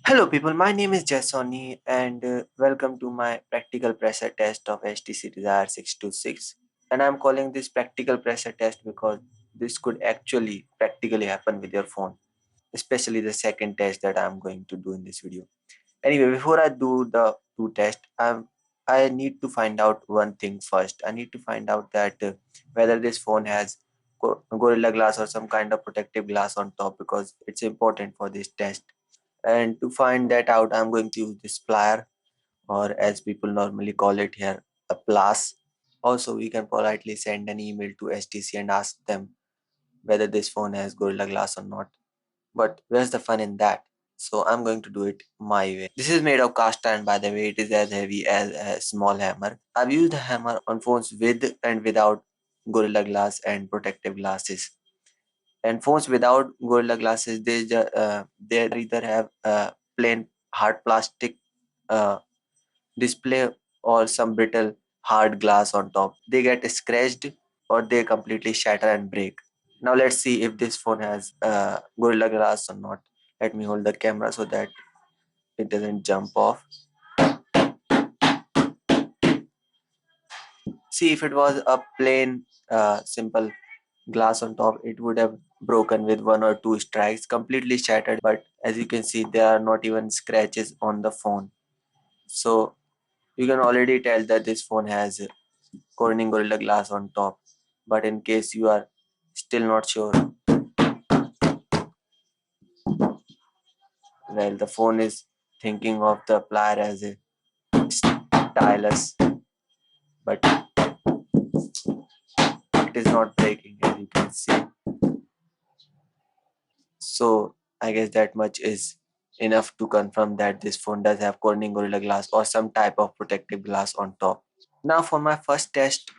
Hello, people. My name is Jasoni, and welcome to my practical pressure test of HTC Desire 626. And I'm calling this practical pressure test because this could actually practically happen with your phone, especially the second test that I'm going to do in this video. Anyway, before I do the two tests, I need to find out one thing first. I need to find out that whether this phone has Gorilla Glass or some kind of protective glass on top because it's important for this test. And to find that out, I'm going to use this plier, or as people normally call it here, a plus. Also, we can politely send an email to HTC and ask them whether this phone has Gorilla Glass or not. But where's the fun in that? So I'm going to do it my way. This is made of cast iron, by the way. It is as heavy as a small hammer. I've used the hammer on phones with and without Gorilla Glass and protective glasses. And phones without Gorilla Glasses, they either have plain hard plastic uh, display or some brittle hard glass on top. They get scratched or they completely shatter and break. Now let's see if this phone has Gorilla Glass or not. Let me hold the camera so that it doesn't jump off. See, if it was a plain simple glass on top, it would have broken with one or two strikes, completely shattered. But as you can see, there are not even scratches on the phone. So you can already tell that this phone has Corning Gorilla Glass on top. But in case you are still not sure, well, the phone is thinking of the plier as a stylus, but it is not breaking, as you can see. So I guess that much is enough to confirm that this phone does have Corning Gorilla Glass or some type of protective glass on top. Now for my first test,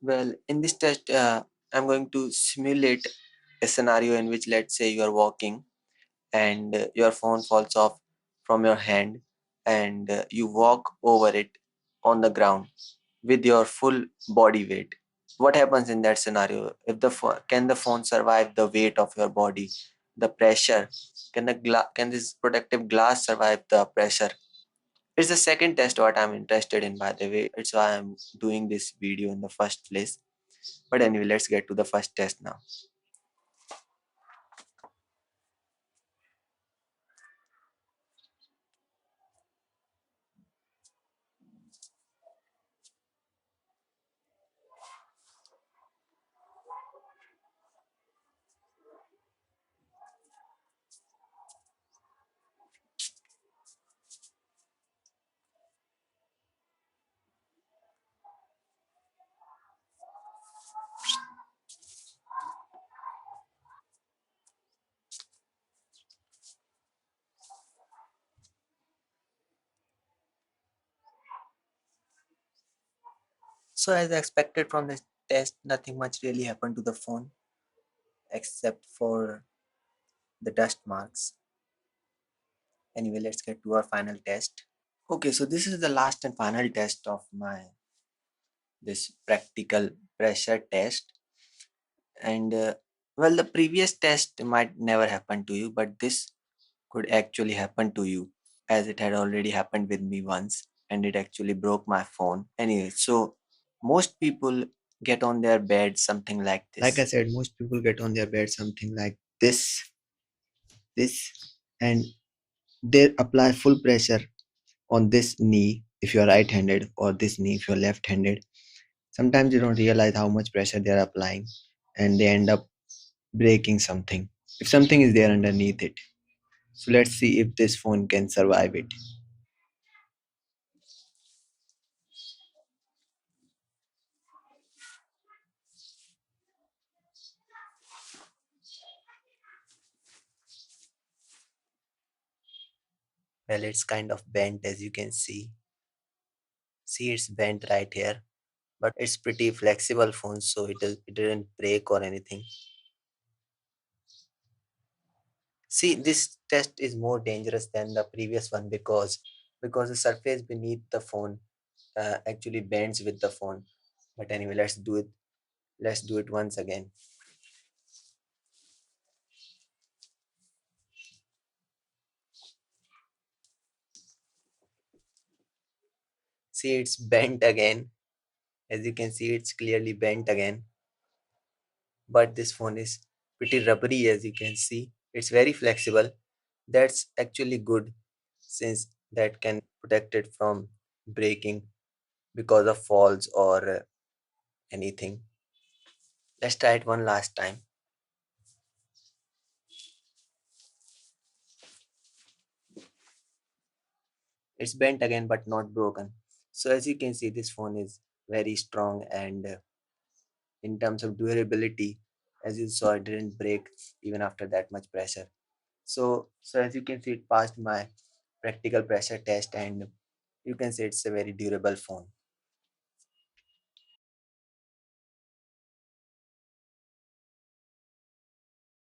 well, in this test, I'm going to simulate a scenario in which, let's say, you are walking and your phone falls off from your hand and you walk over it on the ground with your full body weight. What happens in that scenario? If can the phone survive the weight of your body, the pressure? Can this protective glass survive the pressure? It's the second test what I'm interested in, by the way. It's why I'm doing this video in the first place. But anyway, let's get to the first test now. So as expected from this test, nothing much really happened to the phone except for the dust marks. Anyway, let's get to our final test. Okay, so this is the last and final test of my this practical pressure test. And well, the previous test might never happen to you, but this could actually happen to you, as it had already happened with me once and it actually broke my phone. Anyway, so most people get on their bed something like this. Like I said, most people get on their bed something like this, and they apply full pressure on this knee if you're right handed, or this knee if you're left handed. Sometimes you don't realize how much pressure they're applying, and they end up breaking something if something is there underneath it. So let's see if this phone can survive it. Well, it's kind of bent, as you can see. See, it's bent right here, but it's pretty flexible phone, so it didn't break or anything. See, this test is more dangerous than the previous one because the surface beneath the phone actually bends with the phone. But anyway, let's do it. Let's do it once again. See, it's bent again. As you can see, it's clearly bent again. But this phone is pretty rubbery, as you can see. It's very flexible. That's actually good, since that can protect it from breaking because of falls or anything. Let's try it one last time. It's bent again but not broken. So as you can see, this phone is very strong, and in terms of durability, as you saw, it didn't break even after that much pressure. So as you can see, it passed my practical pressure test, and you can say it's a very durable phone.